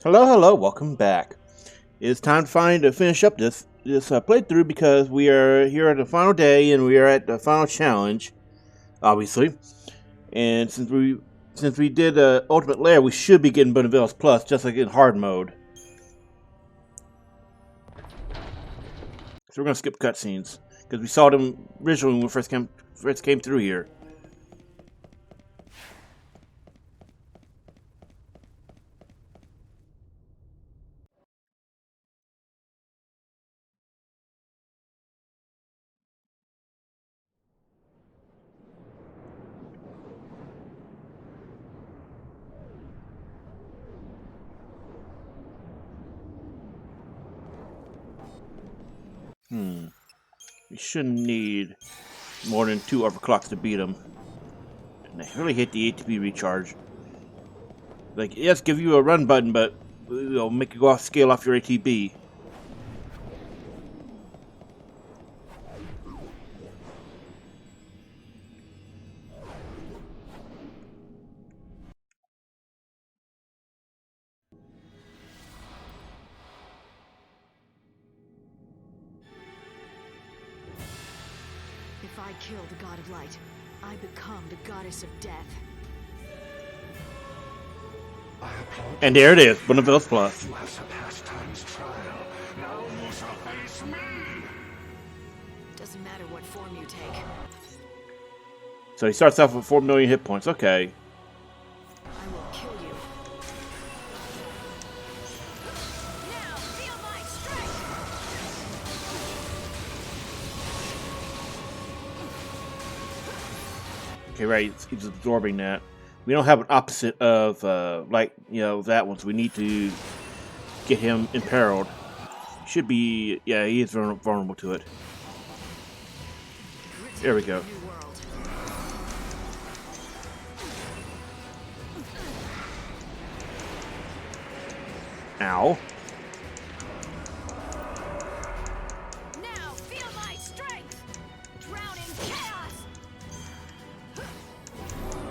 Hello, welcome back. It's time to finish up this playthrough because we are here at the final day and we are at the final challenge, obviously. And since we did Ultimate Lair, we should be getting Bhunivelze Plus, just like in hard mode. So we're gonna skip cutscenes because we saw them originally when we first came through here. We shouldn't need more than 2 overclocks to beat them. And I really hate the ATB recharge. Like, yes, give you a run button, but it'll make you go off scale off your ATB. If I kill the god of light, I become the goddess of death. And there it is, Bhunivelze Plus. You have surpassed time's trial. Now you shall face me. Doesn't matter what form you take. So he starts off with 4 million hit points. Okay. I will kill you. Now feel my strength. Okay, right. He's absorbing that. We don't have an opposite of that one, so we need to get him imperiled. Should be, yeah, he is vulnerable to it. There we go. New world. Ow. Now feel my strength. Drowning chaos.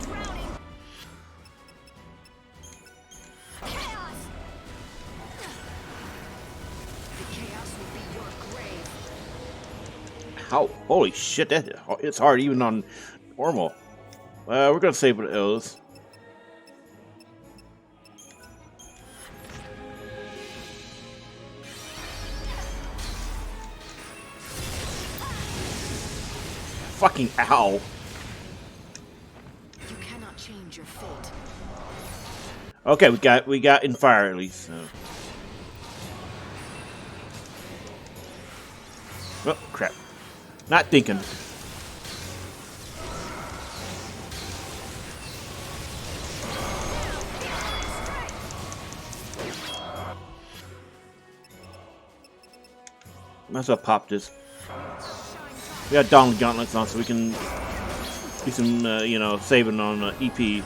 Drowning chaos. The chaos will be your grave. How? Holy shit, it's hard even on normal. We're gonna save what it is. Fucking ow. You cannot change your fate. Okay, we got in fire at least. So. Oh crap! Not thinking. Might as well pop this. We got Dawn Gauntlets on, so we can do some, saving on EP.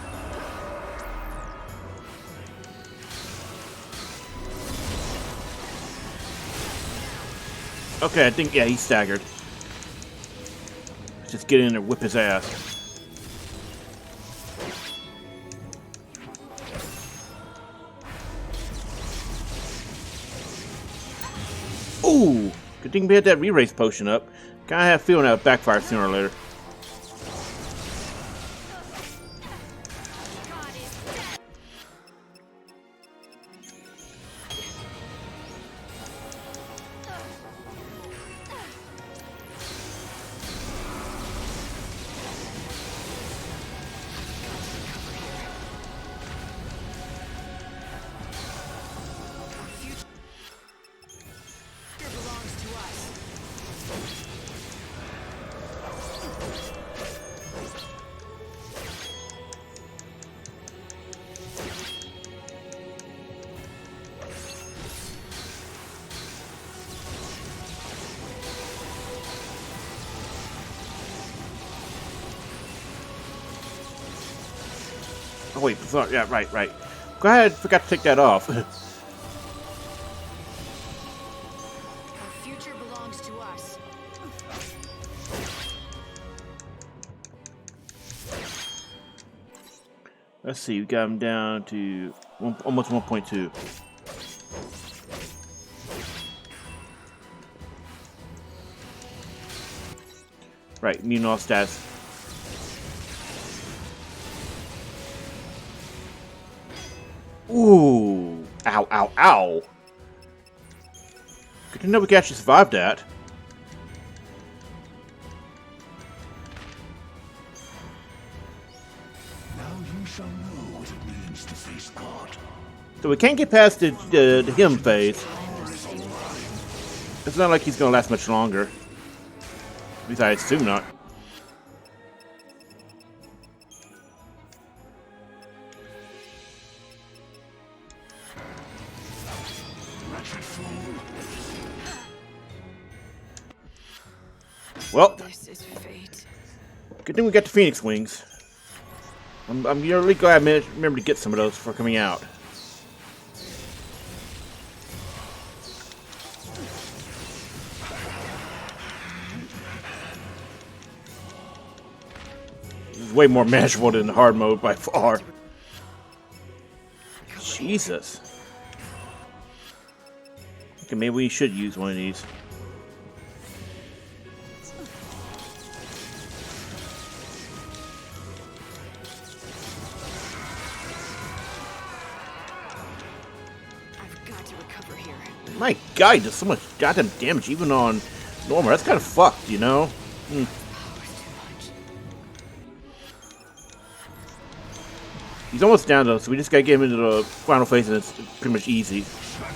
Okay, I think, yeah, he's staggered. Let's just get in there and whip his ass. Ooh! Good thing we had that re-raise potion up. Kinda have a feeling that would backfire sooner or later. God is dead. Future belongs to us. Oh wait, sorry, yeah, right. Go ahead, forgot to take that off. Our future belongs to us. Let's see, we got him down to almost 1.2. Right, immune off stats. Ooh. Ow, ow, ow. Good to know we can actually survive that. Now you shall know what it means to face God. So we can't get past the him phase. It's not like he's gonna last much longer. At least I assume not. Well, This is fate. good thing we got the Phoenix Wings. I'm really glad I remember to get some of those before coming out. This is way more manageable than the hard mode by far. Jesus. Okay, maybe we should use one of these. I've got to recover here. My guy does so much goddamn damage even on normal. That's kind of fucked, you know? Power's too much. He's almost down though, so we just gotta get him into the final phase and it's pretty much easy. Whatever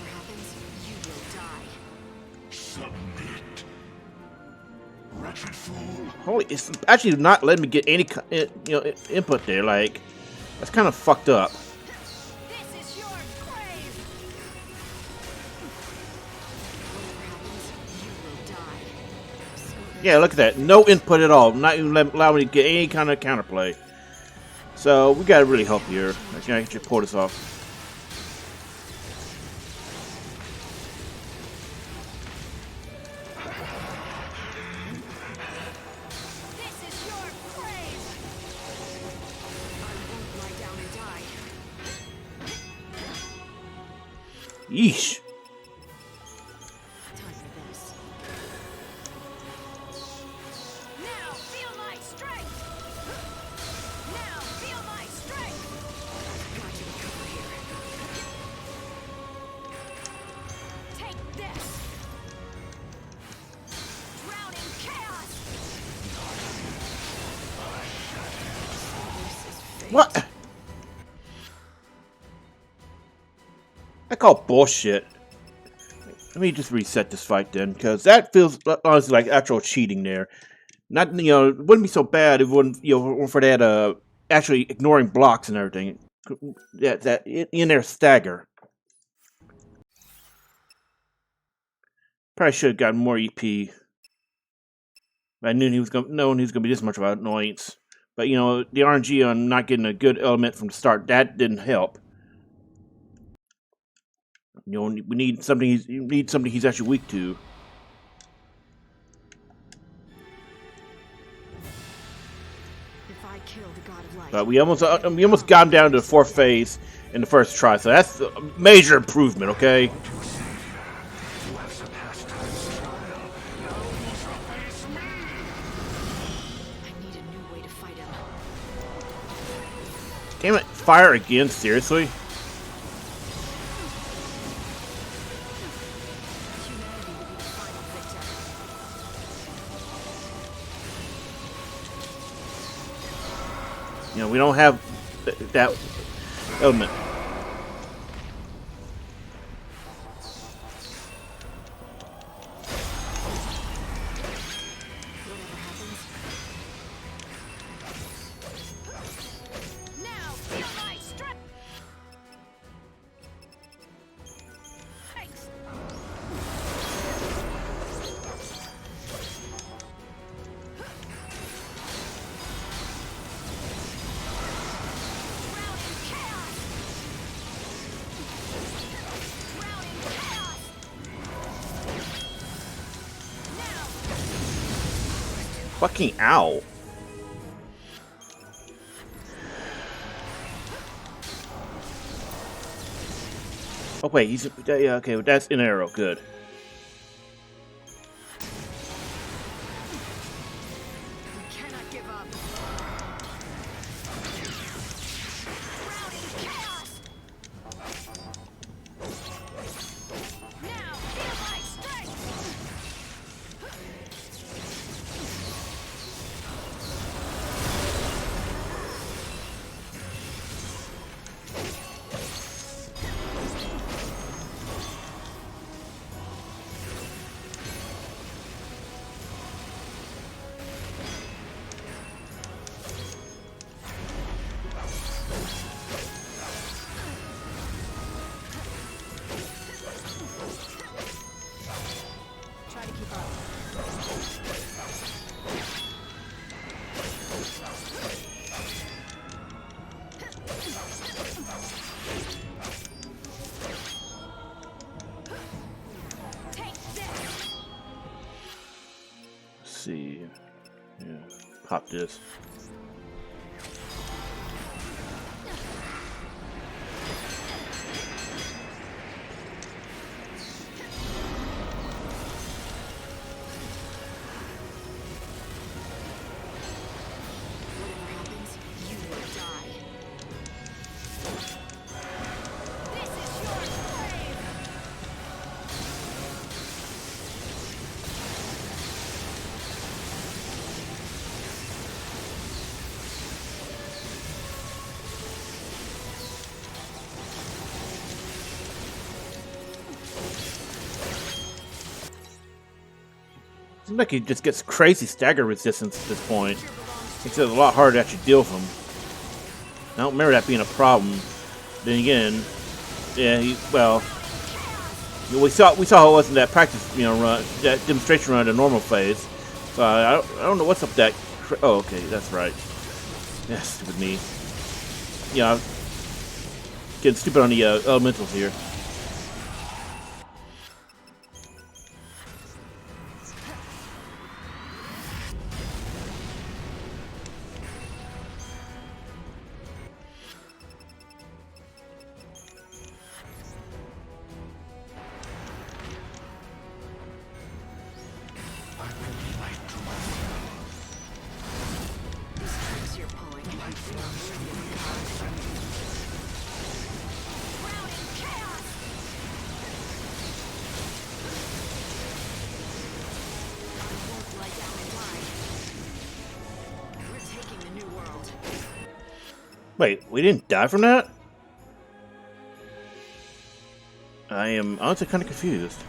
happens, you will die. Submit. Wretched fool. Holy, it's actually not letting me get any input there. Like, that's kind of fucked up. This is your grave. Whatever happens, you will die. So Yeah, look at that. No input at all. Not even allowing me to get any kind of counterplay. So, we gotta really help here. I can actually pull this off. this is your grave. I won't lie down and die. Yeesh. Time for this. Now feel my strength. Now feel my strength. I've got to recover here. Take this. Drowning chaos. This is fate. What? I call bullshit. Let me just reset this fight then, because that feels honestly like actual cheating there. Not, it wouldn't be so bad if it wouldn't, for that, actually ignoring blocks and everything. That in there stagger. Probably should have gotten more EP. I knew he was gonna be this much of an annoyance. But the RNG on not getting a good element from the start, that didn't help. We need something. He's actually weak to. If I kill the god of light, But we almost got him down to the 4th phase in the first try, so that's a major improvement. Okay. You have surpassed time's trial. Now you shall face me. I need a new way to fight him. Damn it! Fire again? Seriously? Humanity will be the final victor. We don't have that element. Whatever happens. Now feel my strength. Thanks. Drowning chaos. Drowning chaos. Now. Fucking ow! Oh wait, he's yeah. Okay, that's an arrow. Good. pop this. Seems like he just gets crazy stagger resistance at this point. Makes it a lot harder to actually deal with him. I don't remember that being a problem. Then again, yeah, we saw how it was in that practice, run, that demonstration run in the normal phase. So I don't know what's up with that. Oh, okay, that's right. Yeah, stupid me. Yeah, getting stupid on the elementals here. Wait, we didn't die from that? I am honestly kind of confused.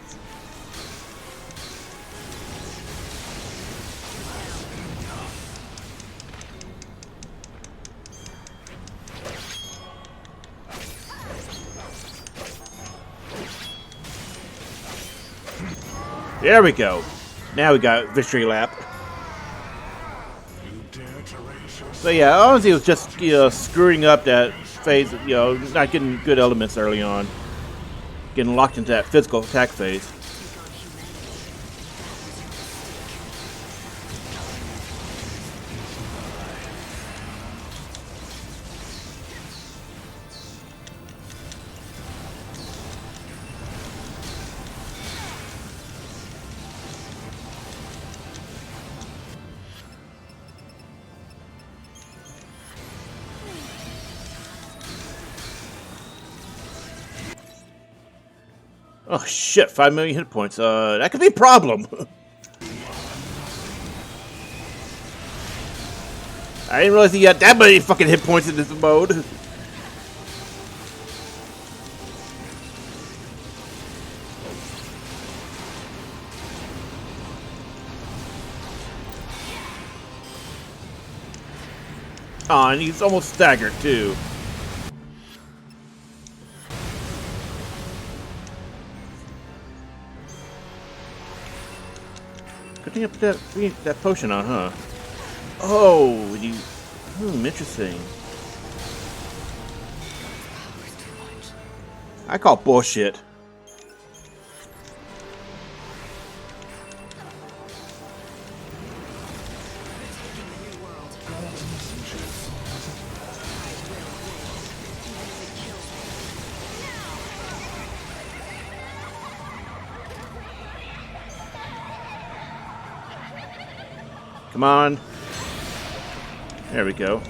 There we go. Now we got victory lap. So yeah, honestly, it was just screwing up that phase. Not getting good elements early on, getting locked into that physical attack phase. Oh shit, 5 million hit points. That could be a problem. I didn't realize he had that many fucking hit points in this mode. Oh, and he's almost staggered too. Good thing I put that potion on, huh? Oh, interesting. I call bullshit. Come on. There we go.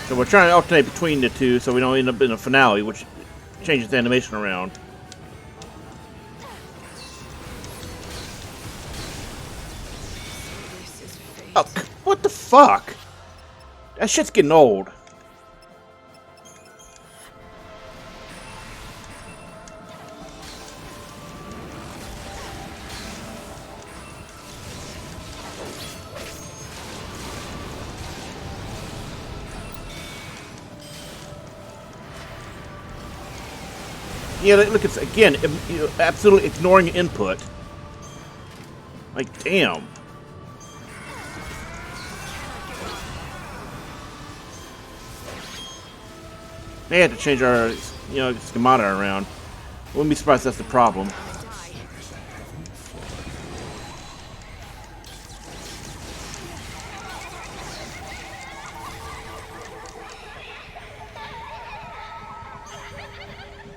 So we're trying to alternate between the two so we don't end up in a finale, which changes the animation around. Oh, what the fuck? That shit's getting old. Yeah, look, it's again absolutely ignoring input. Like, damn. They had to change our, schemata around. Wouldn't be surprised if that's the problem.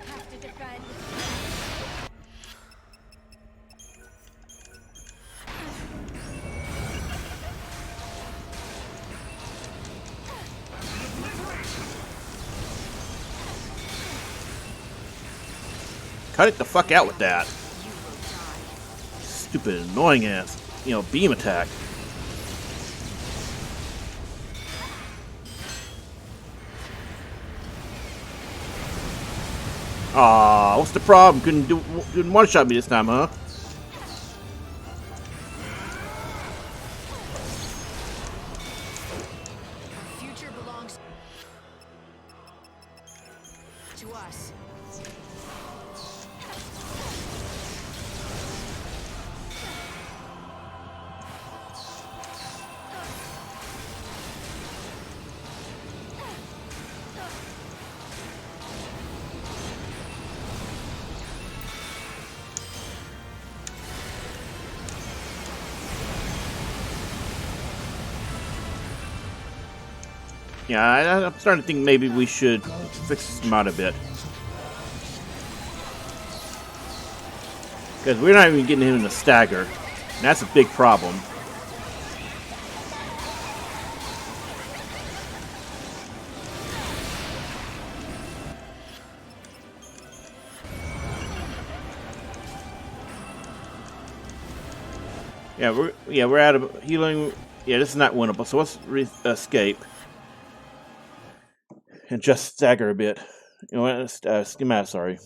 Have to defend. Cut it the fuck out with that. Stupid, annoying ass, beam attack. Aw, what's the problem? Couldn't one-shot me this time, huh? Our future belongs to us. Yeah, I'm starting to think maybe we should fix this mod a bit. Because we're not even getting him in the stagger. And that's a big problem. We're out of healing. Yeah, this is not winnable. So let's escape. And just stagger a bit. You know what? Schematic, sorry.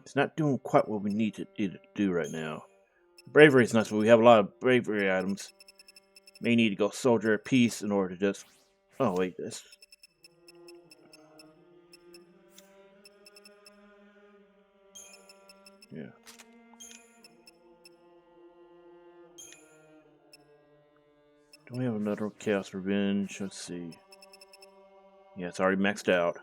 It's not doing quite what we need to do right now. Bravery is nice, but we have a lot of bravery items. May need to go soldier at peace in order to just... Oh, wait, this... Yeah. Don't we have another Chaos Revenge? Let's see. Yeah, it's already maxed out.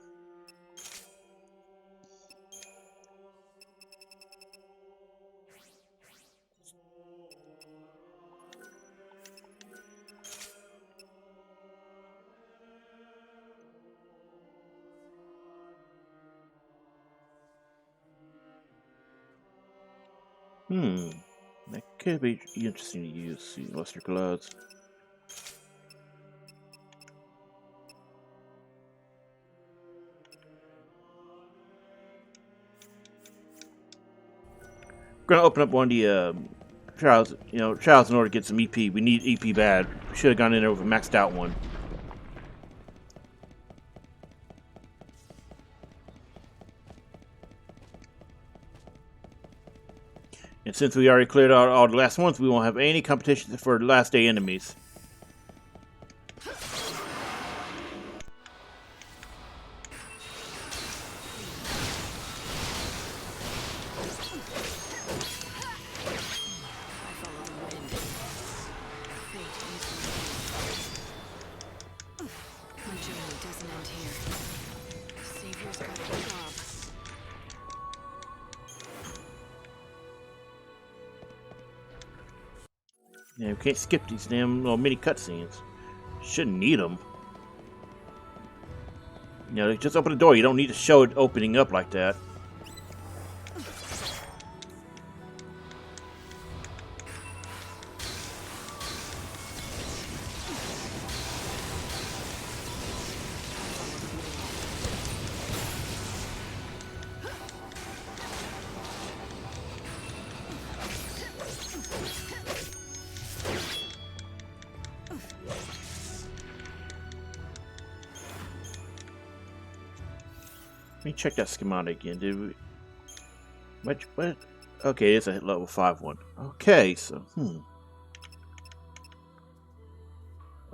That could be interesting to use. See, Luster Gloves. We're gonna open up one of the trials. Trials in order to get some EP. We need EP bad. We should have gone in there with a maxed out one. And since we already cleared out all the last ones, we won't have any competition for the last day enemies. Yeah, we can't skip these damn little mini cutscenes. Shouldn't need them. Just open the door. You don't need to show it opening up like that. Let me check that schematic again. Did we? What? Okay, it's a level 5 one. Okay, so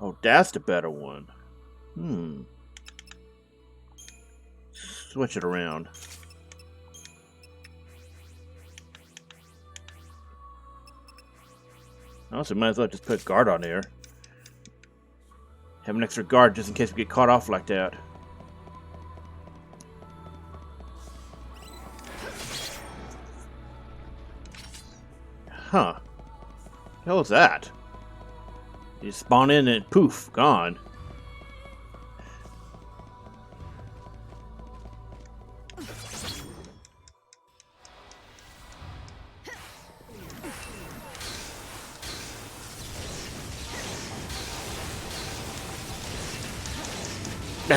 Oh, that's the better one. Switch it around. Also, might as well just put guard on there. Have an extra guard just in case we get caught off like that. Huh. The hell is that? You spawn in and poof, gone.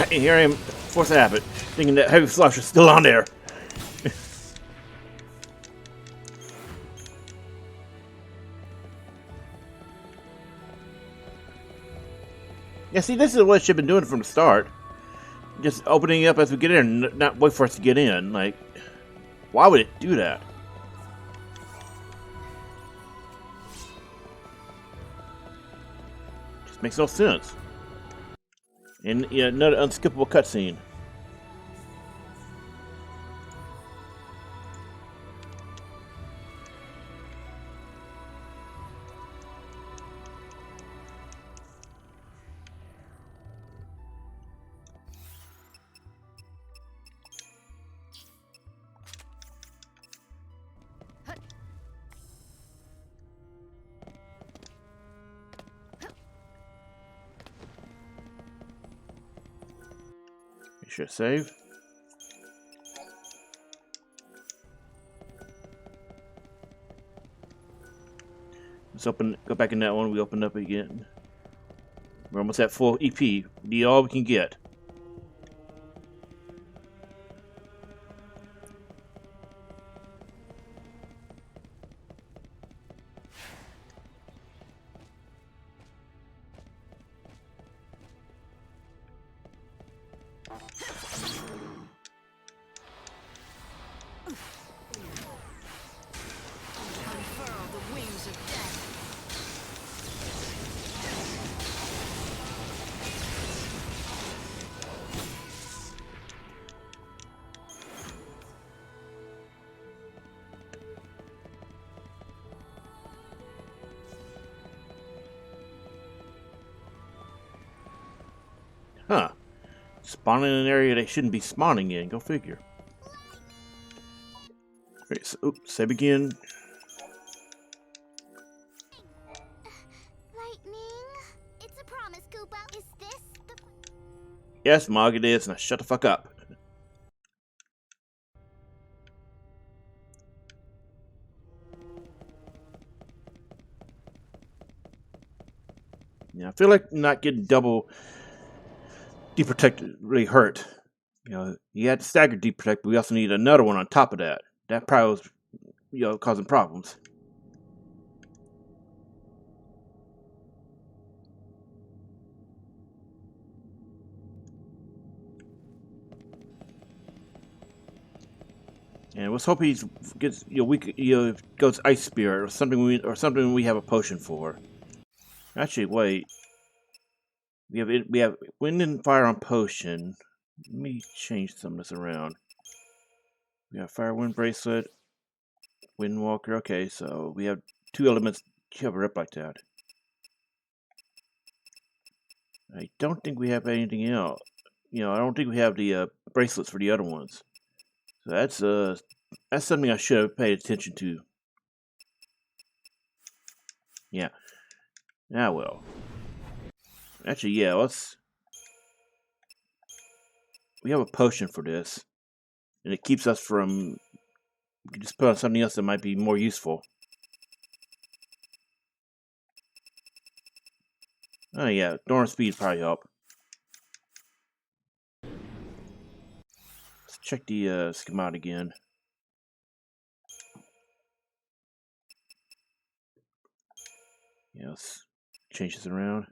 Here I am, force of habit, thinking that heavy flush is still on there. Yeah, see, this is what it should have been doing from the start. Just opening up as we get in, and not wait for us to get in. Like, why would it do that? Just makes no sense. And yeah, another unskippable cutscene. Make sure to save. Let's go back in that one. We open up again. We're almost at full EP. We need all we can get. Unfurl the wings of death. Huh. Spawning in an area they shouldn't be spawning in. Go figure. Alright, so, oops, save again. Lightning? It's a promise, Koopa. Is this the... Yes, Mog, it is. Now shut the fuck up. Yeah, I feel like not getting double deep protect really hurt. You know, you had staggered deep protect, but we also need another one on top of that. That probably was, causing problems. And let's hope he gets goes ice spirit or something we have a potion for. Actually, wait. We have wind and fire on potion. Let me change some of this around. We have fire wind bracelet, wind walker. Okay, so we have 2 elements covered up like that. I don't think we have anything else. I don't think we have the bracelets for the other ones. So that's something I should have paid attention to. Yeah. Now, well. Actually, yeah, we have a potion for this. And it keeps us from... We can just put on something else that might be more useful. Oh yeah, Dorm Speed probably help. Let's check the schematic again. Yeah, let's change this around.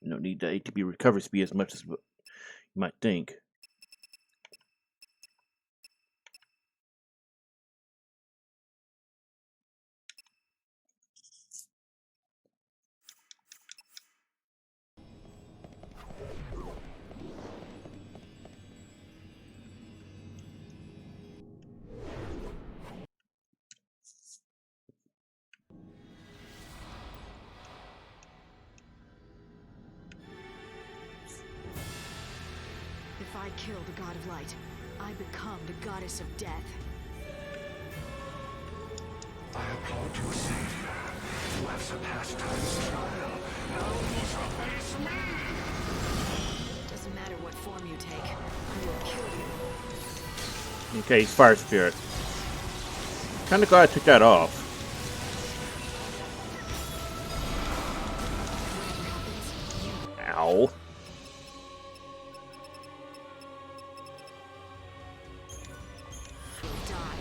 You don't need the ATB recovery speed as much as you might think. If I kill the god of light, I become the goddess of death. I applaud you, Savior. You have surpassed time's trial. Now you shall face me! Doesn't matter what form you take, I will kill you. Okay, he's fire spirit. Kinda glad I took that off. Ow. You'll die.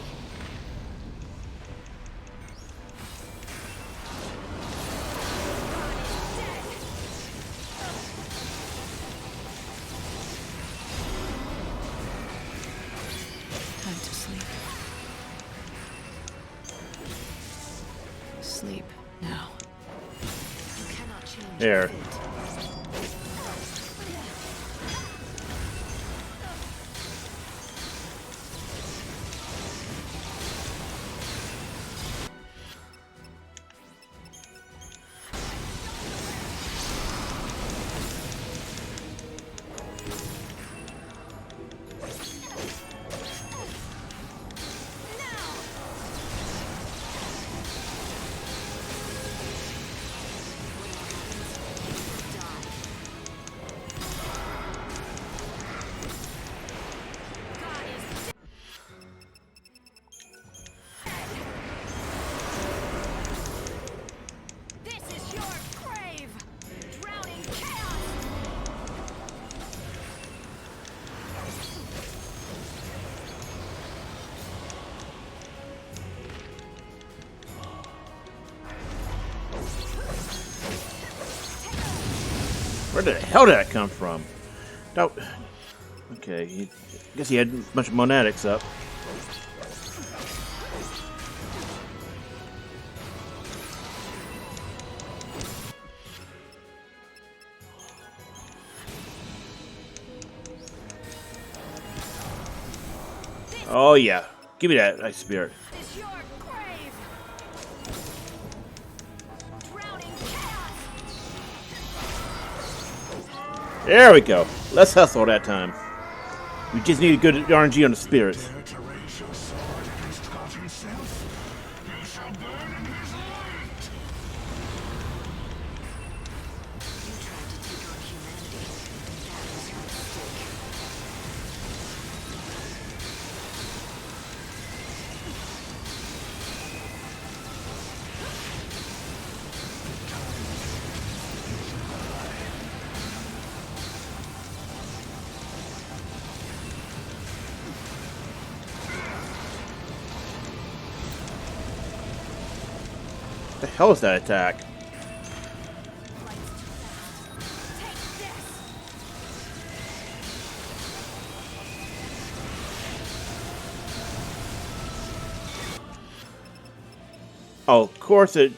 Time to sleep. Sleep now. You cannot change There. your fate. This is your grave! Drowning chaos! Where the hell did that come from? No. Okay, I guess he had a bunch of monadics up. Oh yeah, give me that ice spirit. This is your grave! Drowning chaos! There we go. Let's hustle that time. We just need a good RNG on the spirits. Dare to raise your sword against God himself? You shall burn in his light! You tried to take on humanity. That was your mistake. What the hell is that attack? Take this! Oh, of course it.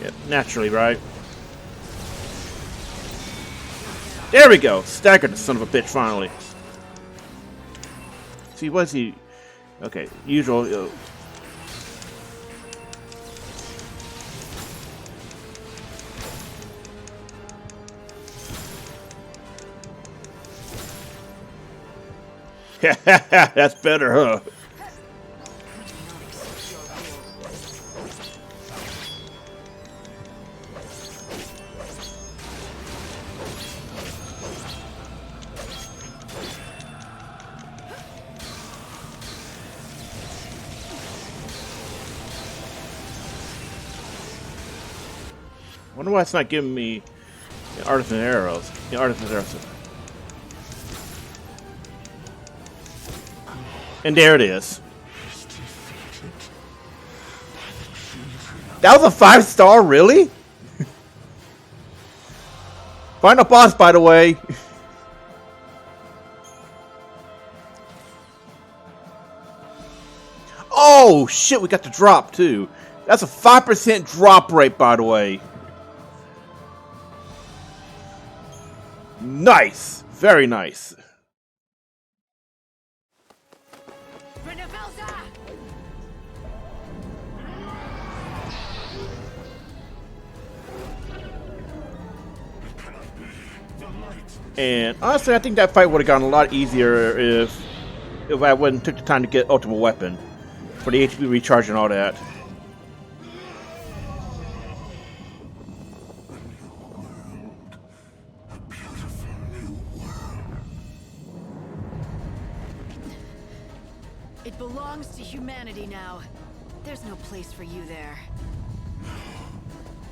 Yep, naturally, right? There we go! Staggered the son of a bitch finally. See, what's he? Okay, usual. That's better, huh? I wonder why it's not giving me artisan arrows. The artisan arrows. And there it is. That was a 5-star, really? Final boss, by the way. Oh, shit, we got the drop, too. That's a 5% drop rate, by the way. Nice. Very nice. And honestly, I think that fight would have gotten a lot easier if I wouldn't took the time to get ultimate weapon for the HP recharge and all that. It belongs to humanity now. There's no place for you there.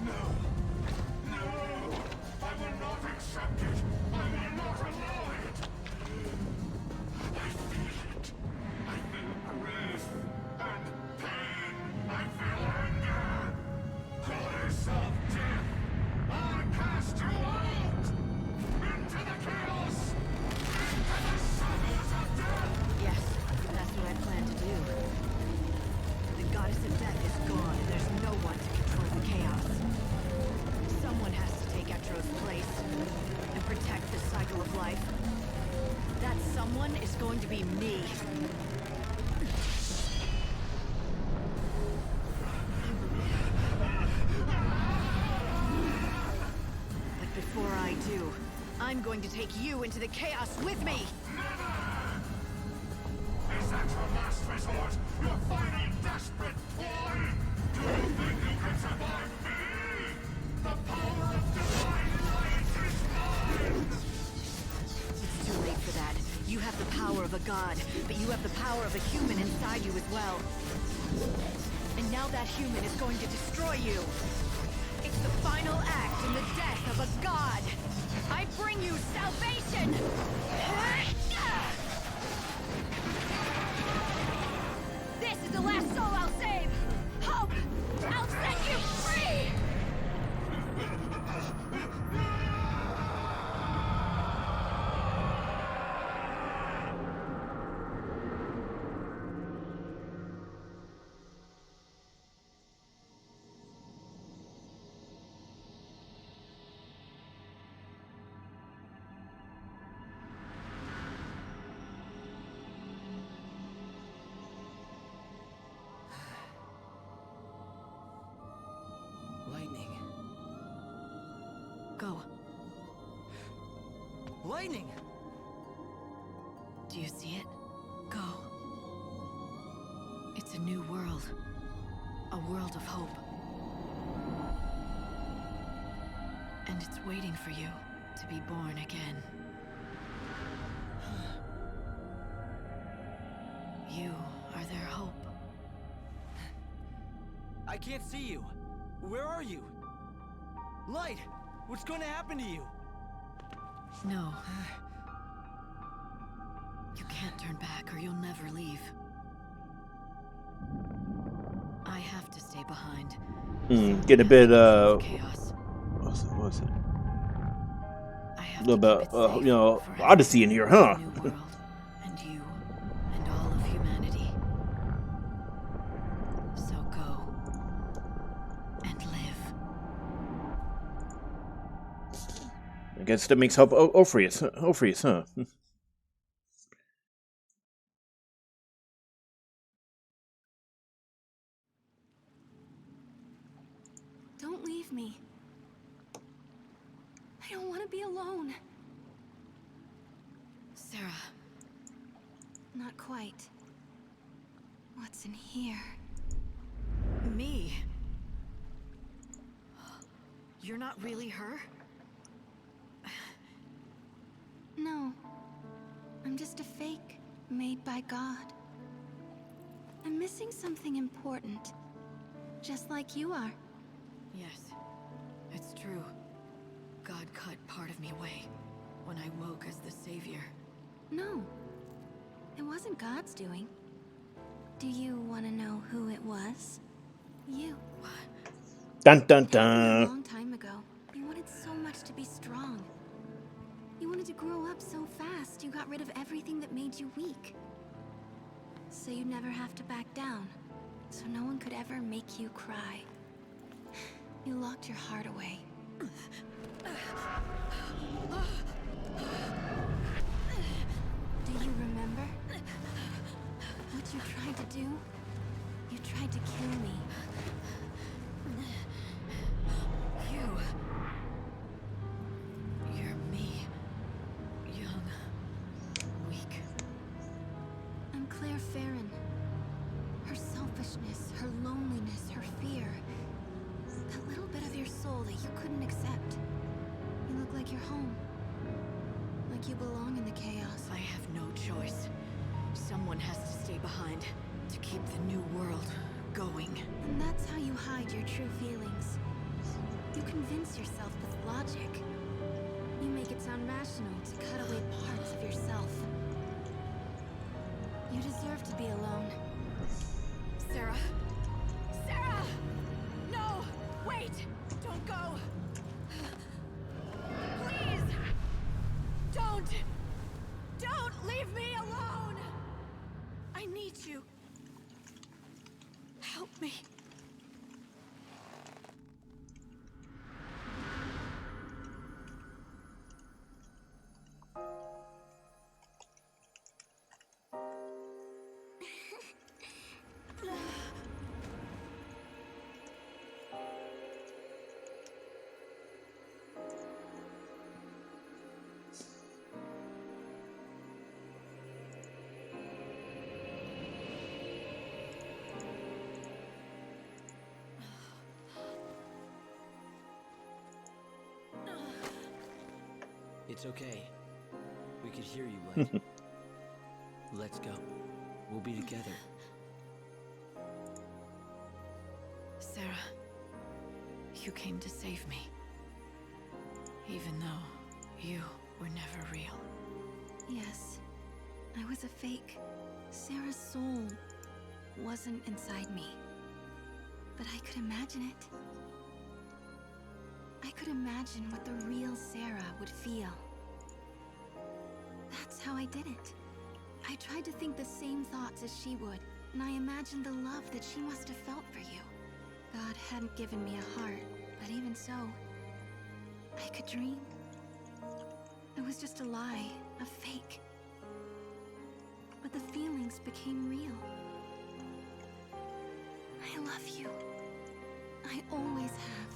No! I will not accept it! I will not allow it! I feel it. I feel grief and pain. I feel anger. Goddess of death, I cast you out! Into the chaos! Into the shadows of death! Yes, that's what I plan to do. The goddess of death is gone, and there's no one to control the chaos. Someone has to take Etro's place and protect the cycle of life. That someone is going to be me. But before I do, I'm going to take you into the chaos with me! Is that your last resort? Your final desperate ploy? Do you think you can survive me? The power of divine light is mine! It's too late for that. You have the power of a god, but you have the power of a human inside you as well. And now that human is going to destroy you. It's the final act in the death of a god. I bring you salvation! This is the last soul I'll save! Hope! I'll set you free! Lightning. Go. Lightning! Do you see it? Go. It's a new world. A world of hope. And it's waiting for you to be born again. You are their hope. I can't see you. Where are you? Light! What's going to happen to you? No. You can't turn back or you'll never leave. I have to stay behind. Get a bit Chaos. what was it? I A have little to bit keep it safe you know, forever. Odyssey in here, huh? The new world, and you, and all of humanity. So go and live. I guess that makes hope Ophius, huh? Don't leave me. I don't want to be alone. Sarah, Not quite. What's in here? me. You're not really her? No. I'm just a fake made by God. I'm missing something important. Just like you are. Yes, it's true. God cut part of me away when I woke as the savior. No. It wasn't God's doing. Do you want to know who it was? You. Dun dun A dun. long time ago, you wanted so much to be strong. You wanted to grow up so fast, you got rid of everything that made you weak. So you'd never have to back down. So no one could ever make you cry. You locked your heart away. Do you remember? What you tried to do? You tried to kill me. You're me. I'm Claire Farron. Her selfishness, her loneliness, her fear. That little bit of your soul that you couldn't accept. You look like you're home. Like you belong in the chaos. I have no choice. Someone has to stay behind to keep the new world going. And that's how you hide your true feelings. You convince yourself with logic. You make it sound rational to cut away parts of yourself. You deserve to be alone. Sarah! Sarah! No! Wait! Don't go! Please! Don't! Don't leave me alone! I need you. Help me. It's okay. We could hear you, Light. Let's go. We'll be together. Sarah, you came to save me. Even though you were never real. Yes, I was a fake. Sarah's soul wasn't inside me. But I could imagine it. I could imagine what the real Sarah would feel. That's how I did it. I tried to think the same thoughts as she would, and I imagined the love that she must have felt for you. God hadn't given me a heart, but even so, I could dream. It was just a lie, a fake. But the feelings became real. I love you. I always have.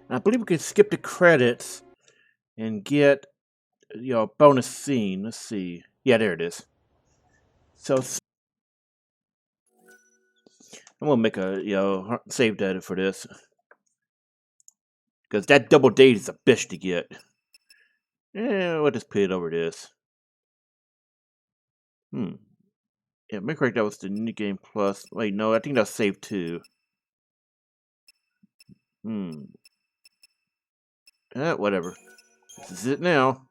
I believe we could skip the credits and get, a bonus scene. Let's see. Yeah, there it is. So I'm gonna make a save data for this because that double date is a bitch to get. We'll just put it over this. Yeah, make correct. That was the new game plus. Wait, no, I think that's save 2. Whatever. This is it now.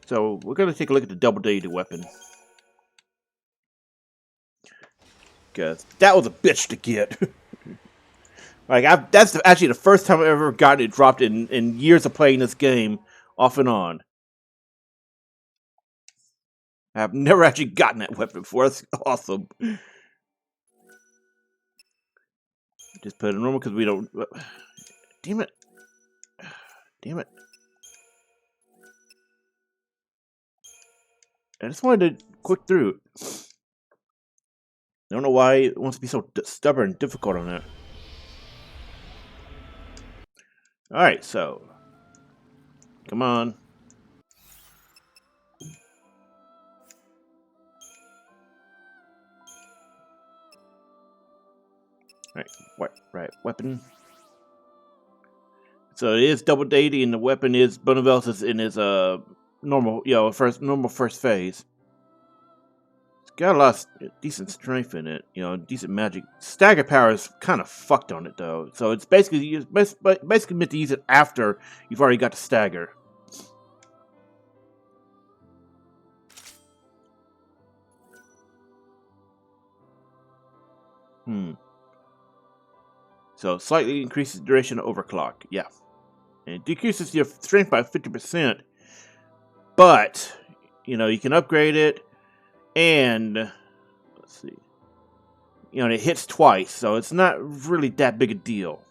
So we're gonna take a look at the double-dated weapon. Cause that was a bitch to get. Like that's actually the first time I've ever gotten it dropped in years of playing this game off and on. I've never actually gotten that weapon before. That's awesome. Just put it in normal because we don't. Damn it! Damn it! I just wanted to click through. I don't know why it wants to be so stubborn and difficult on that. Alright, so. Come on. Right, weapon. So it is double dating, and the weapon is Bhunivelze in his normal, normal first phase. It's got a lot of decent strength in it, decent magic. Stagger power is kind of fucked on it though, so it's basically meant to use it after you've already got the stagger. So slightly increases the duration of overclock, yeah. And it decreases your strength by 50%. But, you can upgrade it. And, let's see. You know, it hits twice, so it's not really that big a deal.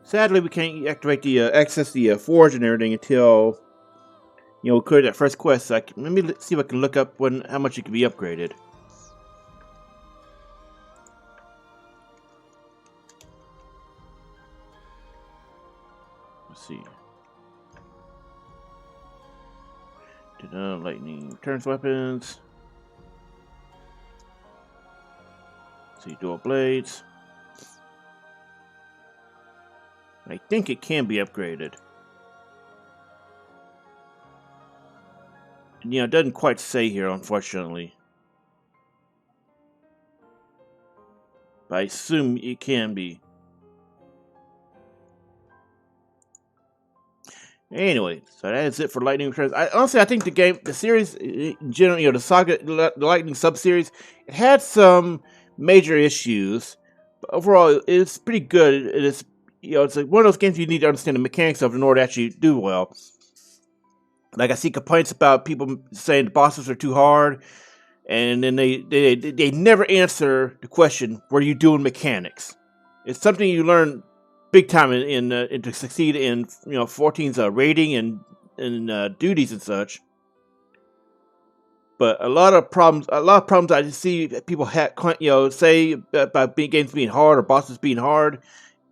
Sadly, we can't activate the access the forge and everything until we clear that first quest. So let me see if I can look up how much it can be upgraded. Let's see. Lightning returns weapons. Let's see, dual blades. I think it can be upgraded. And, it doesn't quite say here, unfortunately. But I assume it can be. Anyway, so that is it for Lightning Returns. Honestly, I think the series in general, the Saga, the Lightning sub-series, it had some major issues. But overall, it's pretty good. It is. It's like one of those games you need to understand the mechanics of in order to actually do well. Like, I see complaints about people saying the bosses are too hard, and then they never answer the question, "Were you doing mechanics?" It's something you learn big time in to succeed in 14's rating and duties and such. But a lot of problems I see people say about games being hard or bosses being hard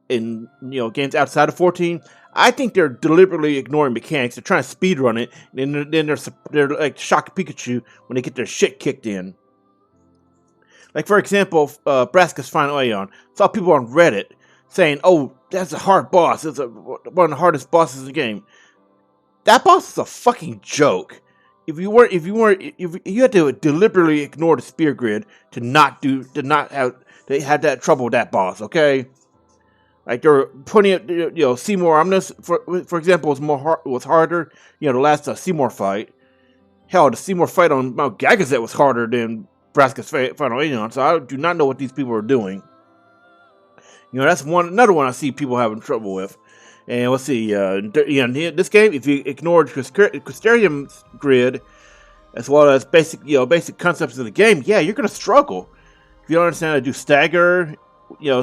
in games outside of 14, I think they're deliberately ignoring mechanics. They're trying to speedrun it, and then they're like Shock Pikachu when they get their shit kicked in. Like, for example, Braska's Final Aeon. Saw people on Reddit saying, "Oh, that's a hard boss. It's one of the hardest bosses in the game." That boss is a fucking joke. If you had to deliberately ignore the spear grid to not have that trouble with that boss, okay? Like, there were plenty of Seymour Omnus, for example, was harder. The last Seymour fight. Hell, the Seymour fight on Mount Gagazet was harder than Braska's Final Aeon. So I do not know what these people are doing. That's another one I see people having trouble with. And let's see, in this game, if you ignore Crystarium's grid as well as basic concepts of the game, yeah, you're gonna struggle. If you don't understand how to do stagger.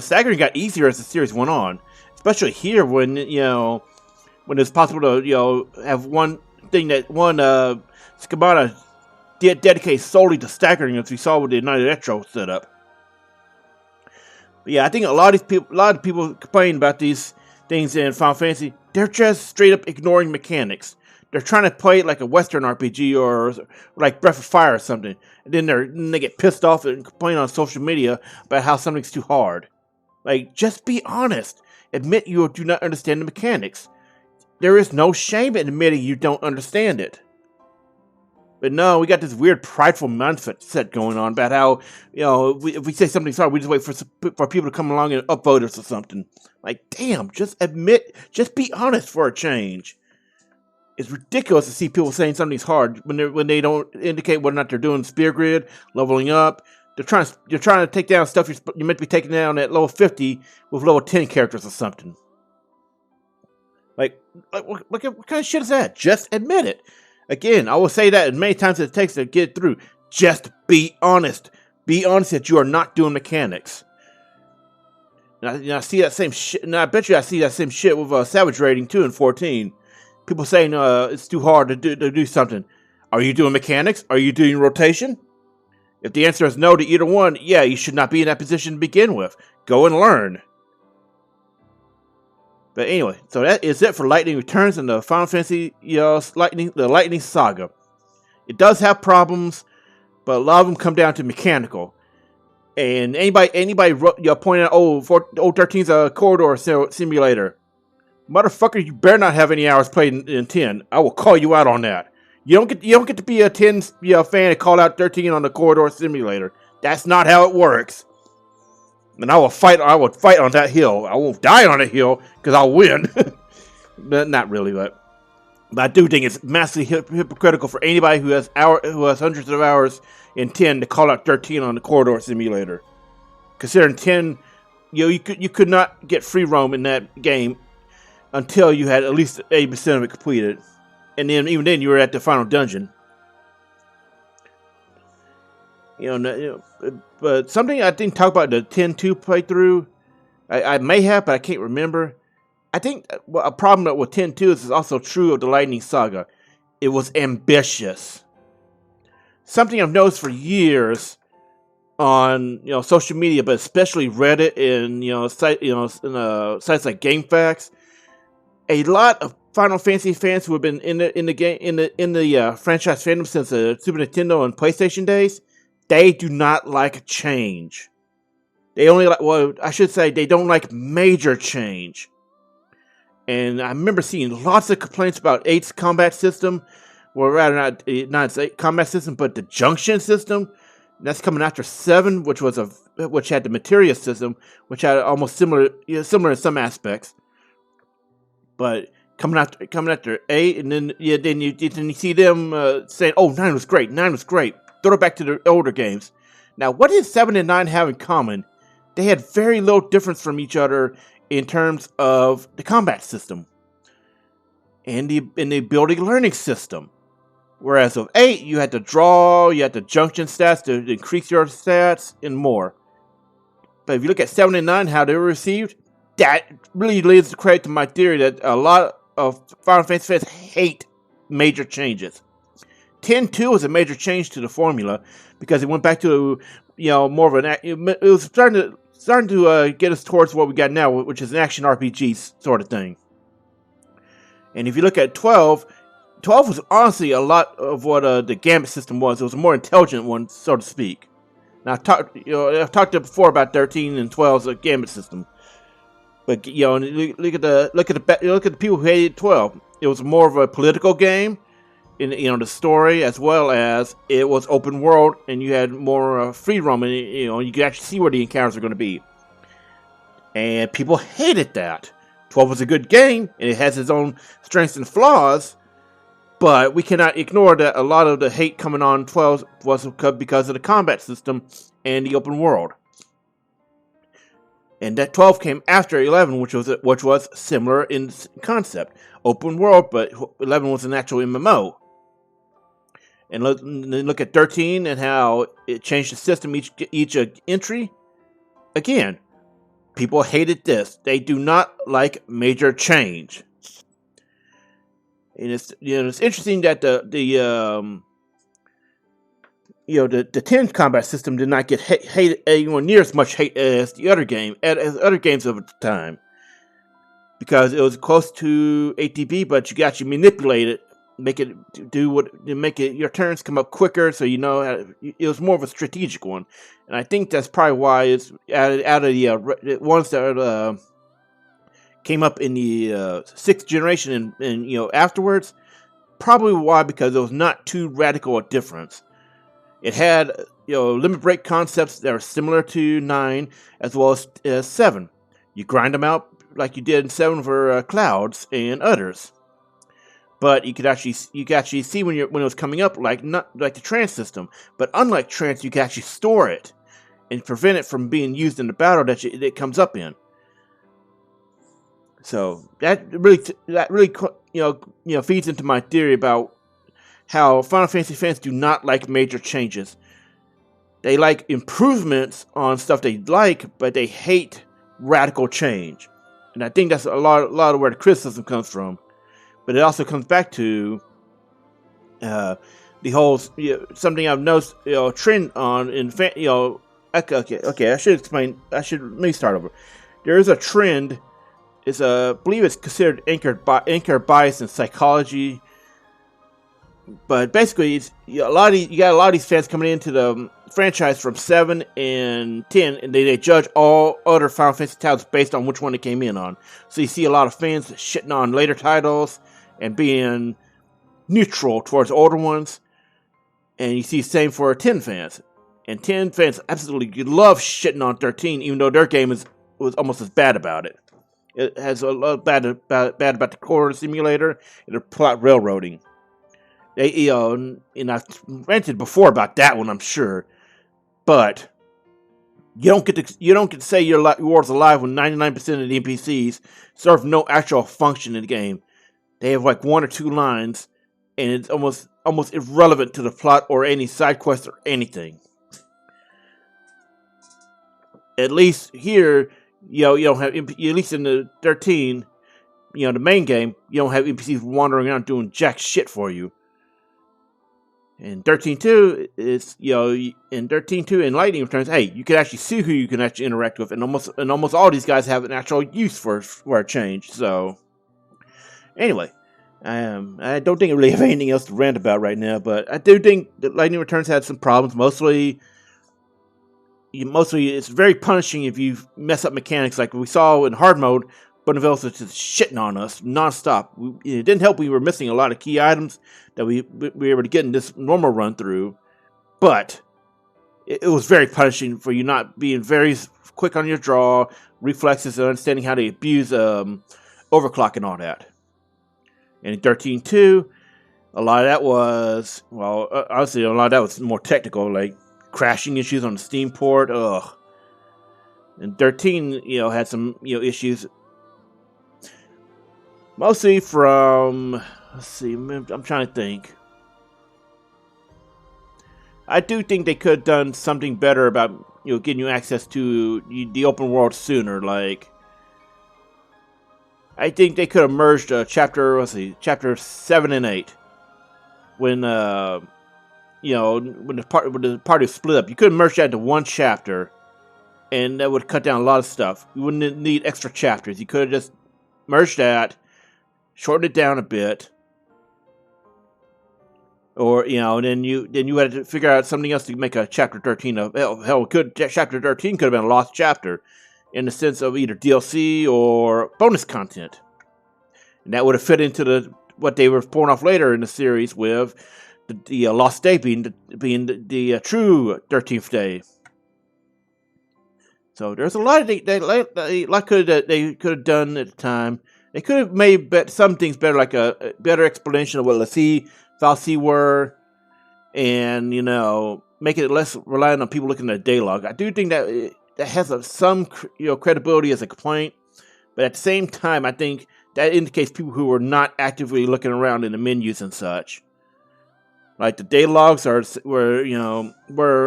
Staggering got easier as the series went on, especially here when it's possible to have one schemata dedicated solely to staggering, as we saw with the United Etro setup. But yeah, I think a lot of people complain about these things in Final Fantasy. They're just straight up ignoring mechanics. They're trying to play it like a Western RPG or like Breath of Fire or something. And then they get pissed off and complain on social media about how something's too hard. Like, just be honest. Admit you do not understand the mechanics. There is no shame in admitting you don't understand it. But no, we got this weird prideful mindset going on about how, if we say something's hard, we just wait for people to come along and upvote us or something. Like, damn, just be honest for a change. It's ridiculous to see people saying something's hard when they don't indicate whether or not they're doing spear grid, leveling up. You're trying to take down stuff you're meant to be taking down at level 50 with level 10 characters or something. Like what kind of shit is that? Just admit it. Again, I will say that as many times as it takes to get through. Just be honest. Be honest that you are not doing mechanics. Now I see that same shit. Now I bet you I see that same shit with Savage rating too in 14. People saying it's too hard to do something. Are you doing mechanics? Are you doing rotation? If the answer is no to either one, yeah, you should not be in that position to begin with. Go and learn. But anyway, so that is it for Lightning Returns in the Final Fantasy, the Lightning Saga. It does have problems, but a lot of them come down to mechanical. And anybody pointing out, 13's a corridor simulator. Motherfucker, you better not have any hours played in 10. I will call you out on that. You don't get to be a 10 fan and call out 13 on the corridor simulator. That's not how it works. And I will fight on that hill. I won't die on a hill because I'll win. Not really, but I do think it's massively hypocritical for anybody who has hundreds of hours in 10 to call out 13 on the corridor simulator. Considering 10, you could not get free roam in that game until you had at least 80% of it completed. and then even then you were at the final dungeon. But something I didn't talk about the 10-2 playthrough. I may have, but I can't remember. I think a problem with 10-2 is also true of the Lightning Saga. It was ambitious. Something I've noticed for years on social media, but especially Reddit and sites like GameFAQs. A lot of Final Fantasy fans who have been in the franchise fandom since the Super Nintendo and PlayStation days, they do not like change. They only like, well, I should say they don't like major change. And I remember seeing lots of complaints about 8's combat system. Well, rather not its combat system, but the junction system. That's coming after 7, which had the materia system, which had almost similar in some aspects. But coming after 8, and then you see them saying, "Oh, 9 was great. 9 was great." Throw it back to the older games. Now, what did 7 and 9 have in common? They had very little difference from each other in terms of the combat system and the ability learning system. Whereas with 8, you had to draw, you had the junction stats to increase your stats, and more. But if you look at 7 and 9, how they were received, that really leads to credit to my theory that a lot of Final Fantasy fans hate major changes. 10-2 was a major change to the formula because it went back to more of an. It was starting to get us towards what we got now, which is an action RPG sort of thing. And if you look at 12 was honestly a lot of what the Gambit system was. It was a more intelligent one, so to speak. Now I've talked before about 13 and 12's Gambit system, but look at the people who hated 12. It was more of a political game in the story, as well as it was open world, and you had more free roam, and you could actually see where the encounters are going to be. And people hated that. 12 was a good game, and it has its own strengths and flaws. But we cannot ignore that a lot of the hate coming on 12 was because of the combat system and the open world. And that 12 came after 11, which was similar in concept. Open world, but 11 was an actual MMO. And look at 13 and how it changed the system each entry. Again, people hated this. They do not like major change. And it's interesting that the 10 combat system did not get hated anywhere near as much hate as the other games of the time, because it was close to ATB, but you could actually manipulate it, make it your turns come up quicker, so it was more of a strategic one. And I think that's probably why it's out of the ones that came up in the 6th generation and afterwards, probably why, because it was not too radical a difference. It had limit break concepts that are similar to 9 as well as 7. You grind them out like you did in 7 for clouds and others. But you could actually see when it was coming up, not like the trance system. But unlike trance, you can actually store it and prevent it from being used in the battle that it comes up in. So that really feeds into my theory about how Final Fantasy fans do not like major changes. They like improvements on stuff they like, but they hate radical change. And I think that's a lot of where the criticism comes from. But it also comes back to the whole something I've noticed trend on in okay. I should explain. Let me start over. There is a trend. I believe it's considered anchor bias in psychology. But basically, you got a lot of these fans coming into the franchise from 7 and 10, and they judge all other Final Fantasy titles based on which one they came in on. So you see a lot of fans shitting on later titles and being neutral towards older ones. And you see the same for 10 fans. And 10 fans absolutely love shitting on 13, even though their game was almost as bad about it. It has a lot bad about the core simulator and the plot railroading. And I've ranted before about that one, I'm sure. But you don't get to say your world's alive when 99% of the NPCs serve no actual function in the game. They have like 1 or 2 lines and it's almost irrelevant to the plot or any side quest or anything. At least here, you don't have, at least in the 13, the main game, you don't have NPCs wandering around doing jack shit for you. In 13.2, it's, in 13.2 and Lightning Returns, hey, you can actually see who you can actually interact with, and almost all these guys have an actual use for a change. So, anyway, I don't think I really have anything else to rant about right now, but I do think that Lightning Returns had some problems. Mostly it's very punishing if you mess up mechanics, like we saw in hard mode. Bhunivelze was just shitting on us nonstop. It didn't help. We were missing a lot of key items that we were able to get in this normal run through, but it was very punishing for you not being very quick on your draw, reflexes, and understanding how to abuse overclock and all that. And in 13.2, a lot of that was, honestly, a lot of that was more technical, like crashing issues on the Steam port. Ugh. And 13, had some, issues. Mostly from, let's see, I'm trying to think. I do think they could have done something better about, getting you access to the open world sooner. Like, I think they could have merged chapter 7 and 8. When, when the party was split up. You could have merged that into one chapter, and that would cut down a lot of stuff. You wouldn't need extra chapters. You could have just merged that, shorten it down a bit, or then you had to figure out something else to make a chapter 13 of. Chapter 13 could have been a lost chapter, in the sense of either DLC or bonus content, and that would have fit into what they were pulling off later in the series with the lost day being the true 13th day. So there's a lot of they could have done at the time. They could have made some things better, like a better explanation of what Valkyrie were, and making it less reliant on people looking at the daylog. I do think that has some credibility as a complaint, but at the same time, I think that indicates people who are not actively looking around in the menus and such. Like the daylogs were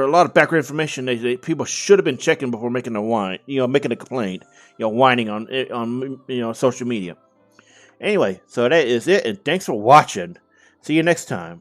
a lot of background information that people should have been checking before making making a complaint, whining on social media. Anyway, so that is it, and thanks for watching. See you next time.